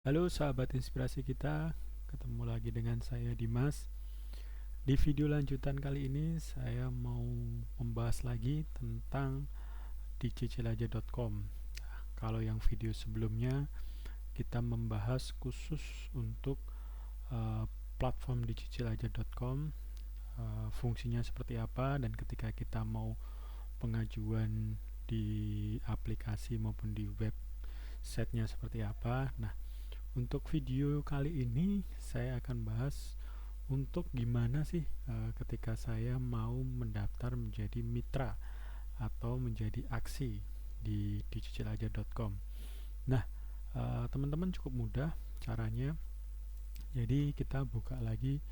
Halo sahabat inspirasi kita, ketemu lagi dengan saya Dimas. Di video lanjutan kali ini saya mau membahas lagi tentang dicicilaja.com. Kalau yang video sebelumnya kita membahas khusus untuk platform dicicilaja.com, fungsinya seperti apa dan ketika kita mau pengajuan di aplikasi maupun di websitenya seperti apa. Nah, untuk video kali ini saya akan bahas untuk gimana sih ketika saya mau mendaftar menjadi mitra atau menjadi aksi di dicicilaja.com. Nah, teman-teman cukup mudah caranya. Jadi kita buka lagi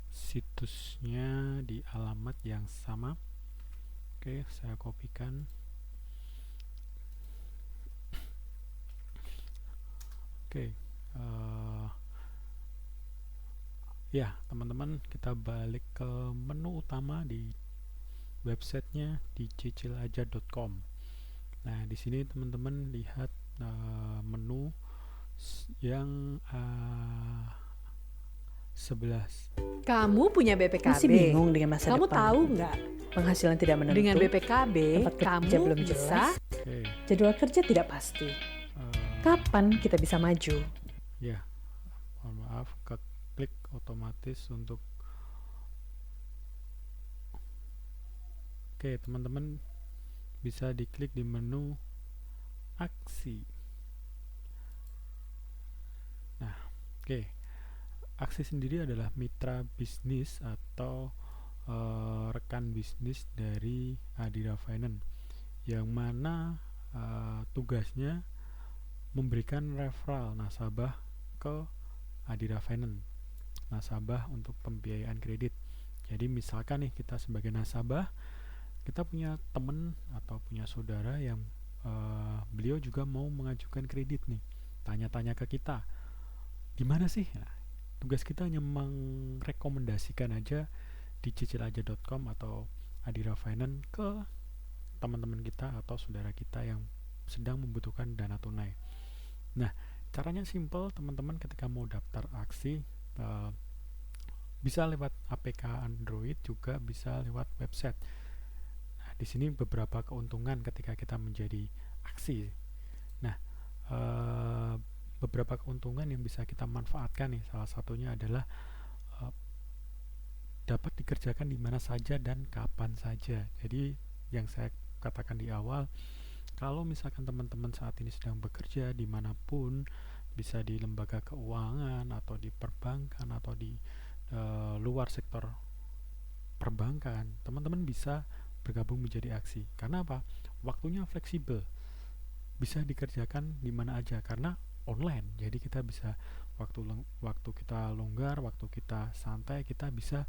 situsnya di alamat yang sama. Oke, saya kopikan. Oke, ya teman-teman, kita balik ke menu utama di websitenya di cicilaja.com. Nah, di sini teman-teman lihat menu yang 11. Kamu punya BPKB? Masih bingung dengan masa Kamu depan? tahu nggak? Penghasilan tidak menentu, Dengan BPKB, tempat kerja kamu belum bisa jelas, Oke, jadwal kerja tidak pasti. Kapan kita bisa maju? ya, mohon maaf, klik otomatis untuk. Oke, teman-teman bisa diklik di menu aksi. Nah, oke. Aksi sendiri adalah mitra bisnis atau rekan bisnis dari Adira Finance, yang mana tugasnya memberikan referral nasabah ke Adira Finance, nasabah untuk pembiayaan kredit. Jadi misalkan nih, kita sebagai nasabah, kita punya teman atau punya saudara yang beliau juga mau mengajukan kredit nih, tanya-tanya ke kita, gimana sih? Nah, tugas kita hanya merekomendasikan aja di cicilaja.com atau Adira Finance ke teman-teman kita atau saudara kita yang sedang membutuhkan dana tunai. Nah, caranya simple teman-teman. Ketika mau daftar aksi, bisa lewat APK Android, juga bisa lewat website. Nah, di sini beberapa keuntungan ketika kita menjadi aksi. Nah, beberapa keuntungan yang bisa kita manfaatkan nih, salah satunya adalah dapat dikerjakan di mana saja dan kapan saja. Jadi yang saya katakan di awal, kalau misalkan teman-teman saat ini sedang bekerja dimanapun, bisa di lembaga keuangan atau di perbankan atau di luar sektor perbankan, teman-teman bisa bergabung menjadi aksi. Karena apa? Waktunya fleksibel, bisa dikerjakan di mana aja karena online. Jadi kita bisa waktu kita longgar, waktu kita santai, kita bisa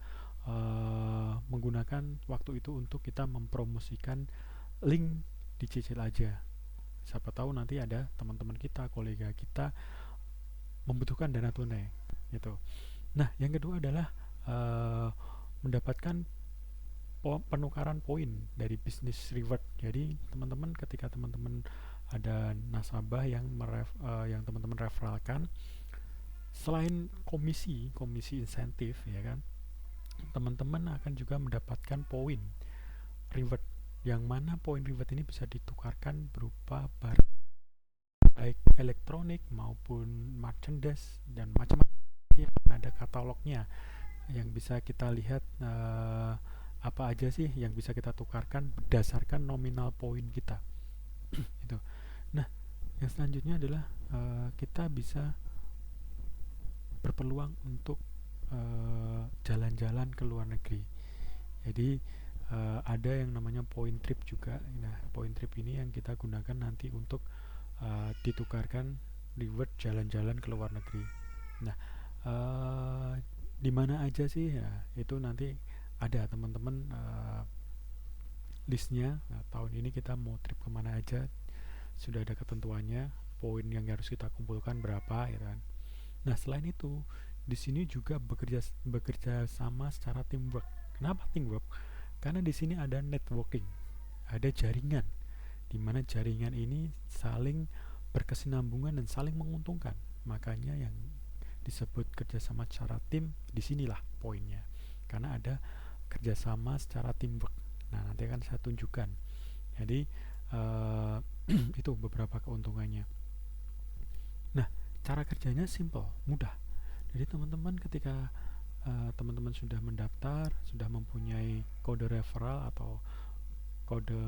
menggunakan waktu itu untuk kita mempromosikan link dicicil aja. Siapa tahu nanti ada teman-teman kita, kolega kita membutuhkan dana tunai gitu. Nah, yang kedua adalah mendapatkan penukaran poin dari bisnis reward. Jadi teman-teman, ketika teman-teman ada nasabah yang teman-teman referralkan, selain komisi insentif ya kan, teman-teman akan juga mendapatkan poin reward, yang mana poin reward ini bisa ditukarkan berupa barang baik elektronik maupun merchandise dan macam-macam. Ada katalognya yang bisa kita lihat apa aja sih yang bisa kita tukarkan berdasarkan nominal poin kita. Itu. Nah, yang selanjutnya adalah kita bisa berpeluang untuk jalan-jalan ke luar negeri. Jadi ada yang namanya point trip juga. Nah, point trip ini yang kita gunakan nanti untuk ditukarkan reward jalan-jalan ke luar negeri. Nah, di mana aja sih? Ya, itu nanti ada teman-teman listnya. Nah, tahun ini kita mau trip kemana aja, sudah ada ketentuannya, poin yang harus kita kumpulkan berapa, ya kan. Nah, selain itu, di sini juga bekerja sama secara teamwork. Kenapa teamwork? Karena di sini ada networking, ada jaringan, di mana jaringan ini saling berkesinambungan dan saling menguntungkan. Makanya yang disebut kerjasama secara tim, disinilah poinnya, karena ada kerjasama secara teamwork. Nah, nanti akan saya tunjukkan. Jadi itu beberapa keuntungannya. Nah, cara kerjanya simple, mudah. Jadi teman-teman ketika teman-teman sudah mendaftar, sudah mempunyai kode referral atau kode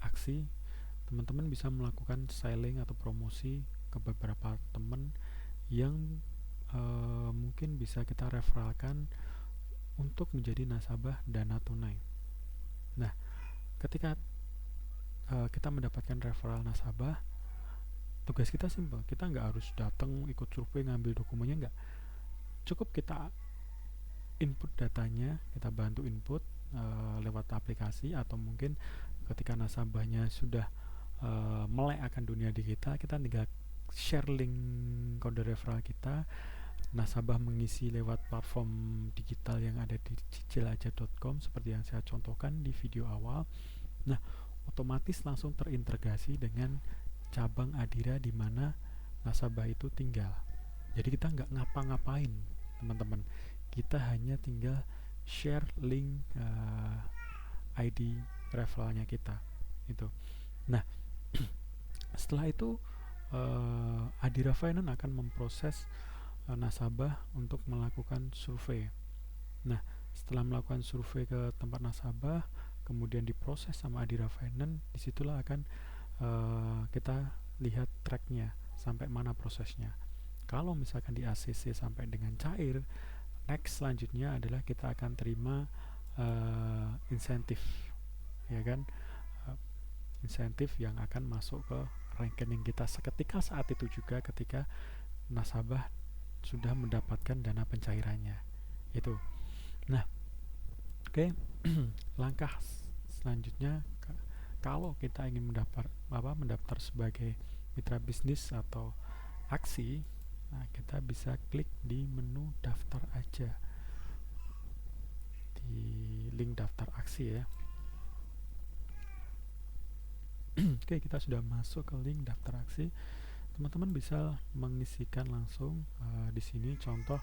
aksi, teman-teman bisa melakukan selling atau promosi ke beberapa teman yang mungkin bisa kita referralkan untuk menjadi nasabah dana tunai. Nah, ketika kita mendapatkan referral nasabah, tugas kita simple. Kita nggak harus datang ikut survei ngambil dokumennya, nggak. Cukup kita input datanya, kita bantu input lewat aplikasi, atau mungkin ketika nasabahnya sudah melek akan dunia digital, kita tinggal share link kode referral kita. Nasabah mengisi lewat platform digital yang ada di cicilaja.com seperti yang saya contohkan di video awal. Nah, otomatis langsung terintegrasi dengan cabang Adira di mana nasabah itu tinggal. Jadi kita nggak ngapa-ngapain, teman-teman. Kita hanya tinggal share link ID referralnya kita. Itu. Nah, setelah itu Adira Finance akan memproses nasabah untuk melakukan survei. Nah, setelah melakukan survei ke tempat nasabah, kemudian diproses sama Adira Finance, disitulah akan kita lihat tracknya sampai mana prosesnya. Kalau misalkan di ACC sampai dengan cair, next selanjutnya adalah kita akan terima insentif, ya kan, insentif yang akan masuk ke rekening kita seketika saat itu juga ketika nasabah sudah mendapatkan dana pencairannya itu. Nah, oke. Langkah selanjutnya, kalau kita ingin mendaftar sebagai mitra bisnis atau aksi, nah kita bisa klik di menu daftar aja di link daftar aksi ya. Oke, kita sudah masuk ke link daftar aksi. Teman-teman bisa mengisikan langsung di sini contoh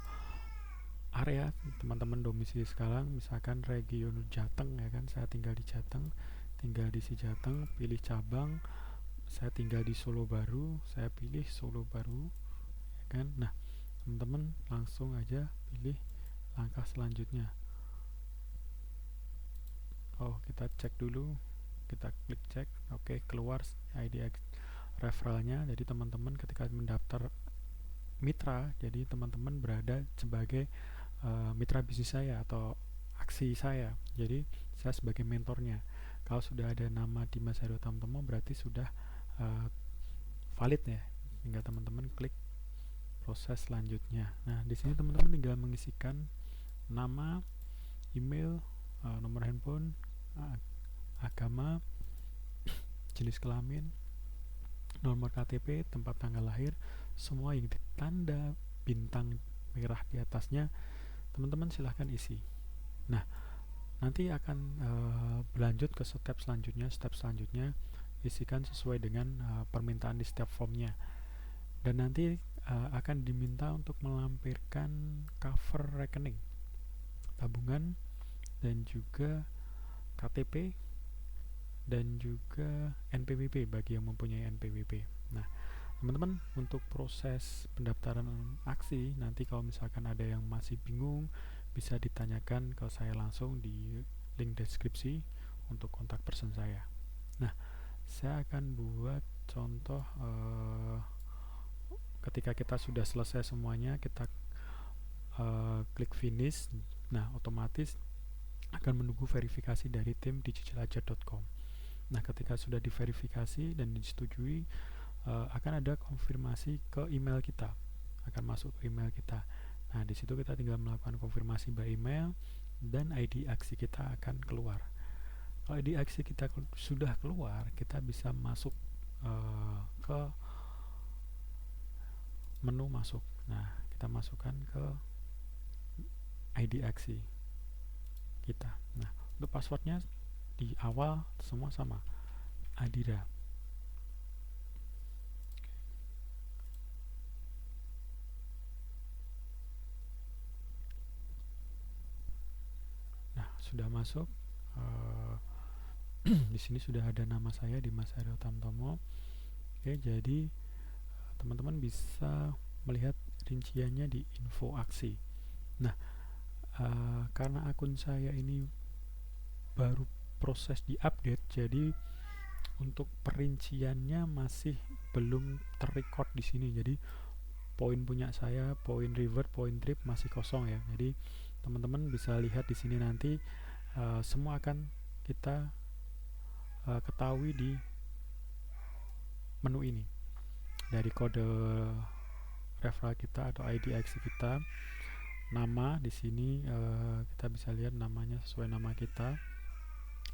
area teman-teman domisili sekarang, misalkan region Jateng, ya kan, saya tinggal di Jateng, tinggal di si Jateng, pilih cabang, saya tinggal di Solo Baru, saya pilih Solo Baru, ya kan. Nah, teman-teman langsung aja pilih langkah selanjutnya. Kita cek dulu, kita klik cek, oke, keluar ID referralnya. Jadi teman-teman ketika mendaftar mitra, jadi teman-teman berada sebagai mitra bisnis saya atau aksi saya, jadi saya sebagai mentornya. Kalau sudah ada nama Dimas Heru Tamtomo, berarti sudah valid ya, tinggal teman-teman klik proses selanjutnya. Nah, di sini teman-teman tinggal mengisikan nama, email, nomor handphone, agama, jenis kelamin, nomor KTP, tempat tanggal lahir, semua yang ditanda bintang merah di atasnya, teman-teman silahkan isi. Nah, nanti akan berlanjut ke step selanjutnya isikan sesuai dengan permintaan di setiap formnya, dan nanti akan diminta untuk melampirkan cover rekening, tabungan, dan juga KTP, dan juga NPWP bagi yang mempunyai NPWP. Nah, teman-teman, untuk proses pendaftaran aksi, nanti kalau misalkan ada yang masih bingung, bisa ditanyakan ke saya langsung di link deskripsi untuk kontak person saya. Nah, saya akan buat contoh ketika kita sudah selesai semuanya, kita klik finish. Nah, otomatis akan menunggu verifikasi dari tim di cicilaja.com. Nah, ketika sudah diverifikasi dan disetujui, akan ada konfirmasi ke email kita, akan masuk ke email kita. Nah, di situ kita tinggal melakukan konfirmasi by email dan ID aksi kita akan keluar. Kalau ID aksi kita sudah keluar, kita bisa masuk ke menu masuk. Nah, kita masukkan ke ID aksi kita. Nah, untuk passwordnya di awal semua sama, Adira. sudah masuk. Di sini sudah ada nama saya, Dimas Aryo Tamtomo. Oke, jadi teman-teman bisa melihat rinciannya di info aksi. Nah, karena akun saya ini baru proses diupdate, jadi untuk perinciannya masih belum terrecord di sini. Jadi poin punya saya, poin reward, poin trip masih kosong ya. Jadi teman-teman bisa lihat di sini nanti semua akan kita ketahui di menu ini. Dari kode referral kita atau ID aksi kita, nama di sini kita bisa lihat namanya sesuai nama kita,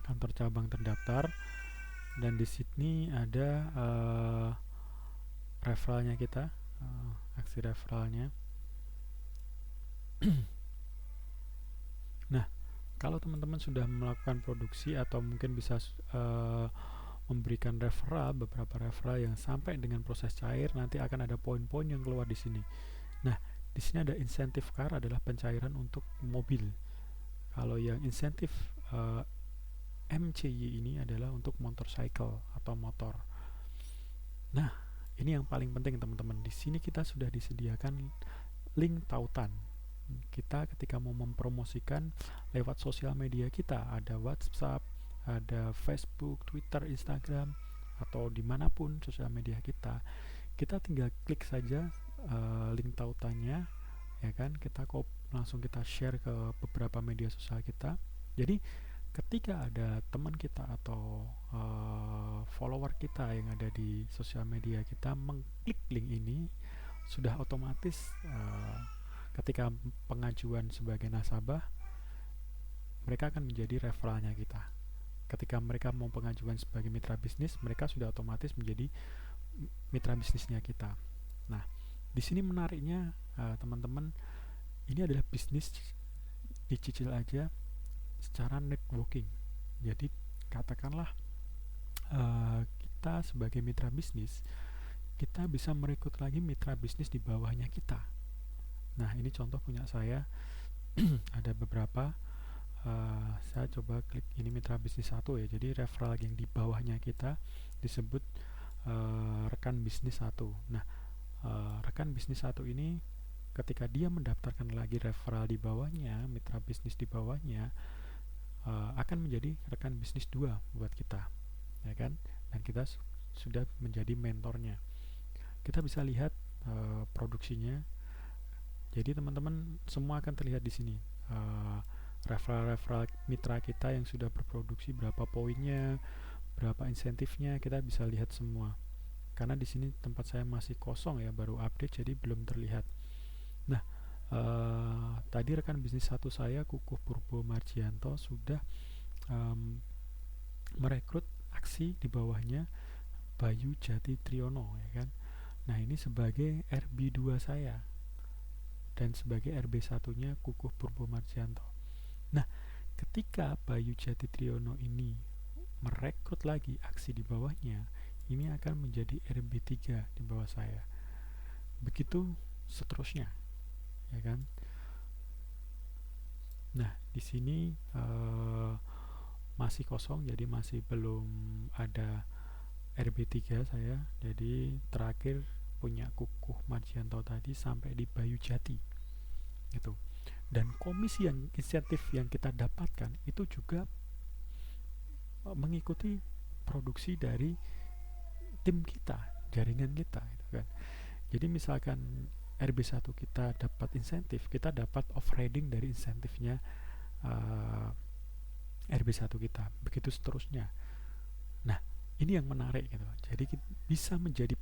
kantor cabang terdaftar, dan di sini ada referralnya kita, aksi referralnya. Nah, kalau teman-teman sudah melakukan produksi atau mungkin bisa memberikan referral, beberapa referral yang sampai dengan proses cair, nanti akan ada poin-poin yang keluar di sini. Nah, di sini ada insentif car, adalah pencairan untuk mobil. Kalau yang insentif MCY ini adalah untuk motorcycle atau motor. Nah, ini yang paling penting teman-teman. Di sini kita sudah disediakan link tautan. Kita ketika mau mempromosikan lewat sosial media kita, ada WhatsApp, ada Facebook, Twitter, Instagram, atau dimanapun sosial media kita tinggal klik saja link tautannya, ya kan, langsung kita share ke beberapa media sosial kita. Jadi ketika ada teman kita atau follower kita yang ada di sosial media kita mengklik link ini, sudah otomatis ketika pengajuan sebagai nasabah, mereka akan menjadi referralnya kita. Ketika mereka mau pengajuan sebagai mitra bisnis, mereka sudah otomatis menjadi mitra bisnisnya kita. Nah, di sini menariknya teman-teman, ini adalah bisnis dicicil aja secara networking. Jadi katakanlah kita sebagai mitra bisnis, kita bisa merekrut lagi mitra bisnis di bawahnya kita. Nah, ini contoh punya saya. Ada beberapa. Saya coba klik ini mitra bisnis 1 ya. Jadi referral yang di bawahnya kita disebut rekan bisnis 1. Nah, rekan bisnis 1 ini ketika dia mendaftarkan lagi referral di bawahnya, mitra bisnis di bawahnya, akan menjadi rekan bisnis 2 buat kita, ya kan? Dan kita sudah menjadi mentornya. Kita bisa lihat produksinya. Jadi teman-teman semua akan terlihat di sini. Referral mitra kita yang sudah berproduksi, berapa poinnya, berapa insentifnya, kita bisa lihat semua. Karena di sini tempat saya masih kosong ya, baru update, jadi belum terlihat. Nah, tadi rekan bisnis 1 saya, Kukuh Purbo Marjianto, sudah merekrut aksi di bawahnya Bayu Jati Triyono, ya kan. Nah, ini sebagai RB2 saya dan sebagai RB1-nya Kukuh Purbo Marjianto. Nah, ketika Bayu Jati Triyono ini merekrut lagi aksi di bawahnya, ini akan menjadi RB3 di bawah saya. Begitu seterusnya, ya kan? Nah, di sini masih kosong, jadi masih belum ada RB3 saya. Jadi terakhir punya Kukuh Marjianto tadi sampai di Bayu Jati, gitu. Dan komisi yang insentif yang kita dapatkan itu juga mengikuti produksi dari tim kita, jaringan kita, gitu kan. Jadi misalkan RB1 kita dapat insentif, kita dapat off-riding dari insentifnya RB1 kita, begitu seterusnya. Nah, ini yang menarik gitu. Jadi bisa menjadi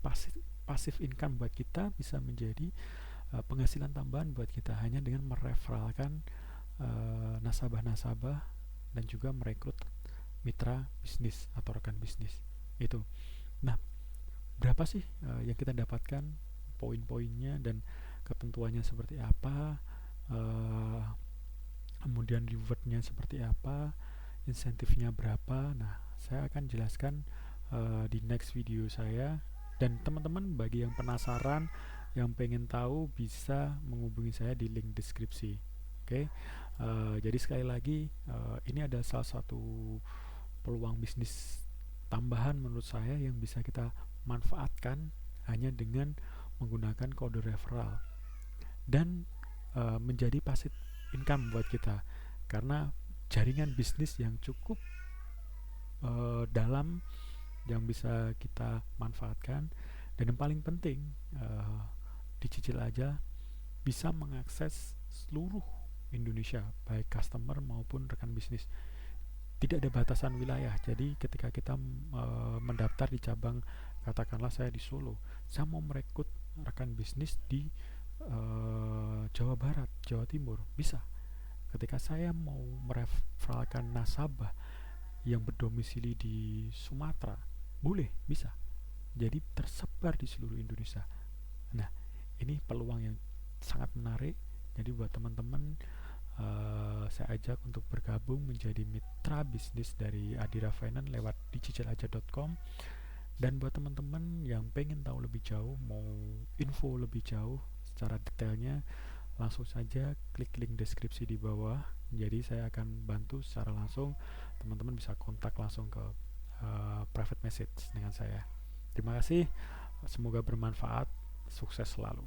pasif income buat kita, bisa menjadi penghasilan tambahan buat kita hanya dengan mereferalkan nasabah-nasabah dan juga merekrut mitra bisnis atau rekan bisnis itu. Nah, berapa sih yang kita dapatkan, poin-poinnya dan ketentuannya seperti apa, kemudian rewardnya seperti apa, insentifnya berapa. Nah, saya akan jelaskan di next video saya. Dan teman-teman bagi yang penasaran, yang pengen tahu, bisa menghubungi saya di link deskripsi. Oke. Jadi sekali lagi, ini adalah salah satu peluang bisnis tambahan menurut saya yang bisa kita manfaatkan hanya dengan menggunakan kode referral dan menjadi passive income buat kita, karena jaringan bisnis yang cukup dalam yang bisa kita manfaatkan. Dan yang paling penting, dicicil aja bisa mengakses seluruh Indonesia, baik customer maupun rekan bisnis. Tidak ada batasan wilayah. Jadi ketika kita mendaftar di cabang, katakanlah saya di Solo, saya mau merekrut rekan bisnis di Jawa Barat, Jawa Timur, bisa. Ketika saya mau mereferalkan nasabah yang berdomisili di Sumatera, boleh, bisa. Jadi tersebar di seluruh Indonesia. Nah, ini peluang yang sangat menarik. Jadi buat teman-teman, saya ajak untuk bergabung menjadi mitra bisnis dari Adira Finance lewat dicicilaja.com. Dan buat teman-teman yang pengen tahu lebih jauh, mau info lebih jauh secara detailnya, langsung saja klik link deskripsi di bawah. Jadi saya akan bantu secara langsung. Teman-teman bisa kontak langsung ke private message dengan saya. Terima kasih, semoga bermanfaat, sukses selalu.